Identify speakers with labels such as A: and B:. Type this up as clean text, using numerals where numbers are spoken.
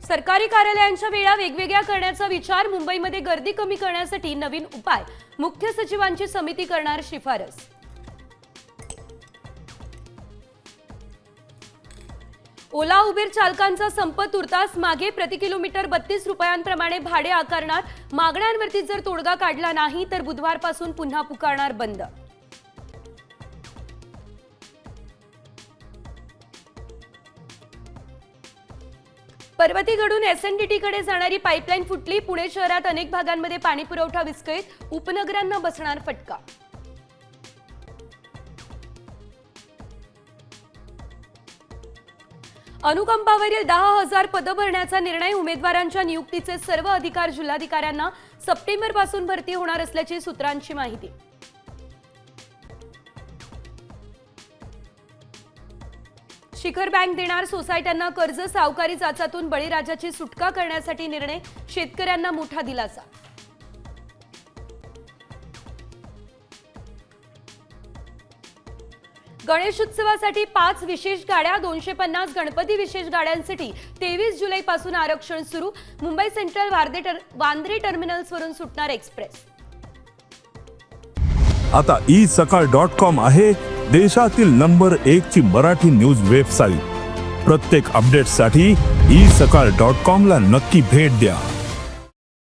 A: सरकारी कार्यालयांच्या वेळा वेगवेगळ्या करण्याचा विचार, मुंबईमध्ये गर्दी कमी करण्यासाठी नवीन उपाय, मुख्य सचिवांची समिती करणार शिफारस। ओला उबेर चालकांचा संप तुर्तास मागे, प्रति किलोमीटर 32 रुपयांप्रमाणे भाडे आकारणार, मागण्यांवरती जर तोडगा काढला नाही तर बुधवारपासून पुन्हा पुकारणार बंद। पर्वतीकडून एसएनडीटी कडे जाणारी पाईपलाईन फुटली, पुणे शहरात अनेक भागांमध्ये पाणी पुरवठा विस्कळीत, उपनगरांना बसणार फटका। अनुकंपावरील 10,000 पदं भरण्याचा निर्णय, उमेदवारांच्या नियुक्तीचे सर्व अधिकार जिल्हाधिकाऱ्यांना, सप्टेंबरपासून भरती होणार असल्याची सूत्रांची माहिती। शिखर बँक देणार सोसायट्यांना कर्ज, सावकारी जाचातून बळीराजाची सुटका करण्यासाठी निर्णय, शेतकऱ्यांना मोठा दिलासा। गणेश उत्सवासाठी 5 विशेष गाड्या, 250 गणपती विशेष गाड्यांसाठी 23 जुलैपासून आरक्षण सुरू, मुंबई सेंट्रल वांद्रे टर्मिनल्सवरून सुटणार एक्सप्रेस।
B: आता isakal.com आहे देशातील नंबर 1 ची मराठी न्यूज वेबसाईट। प्रत्येक अपडेटसाठी isakal.com ला नक्की भेट द्या।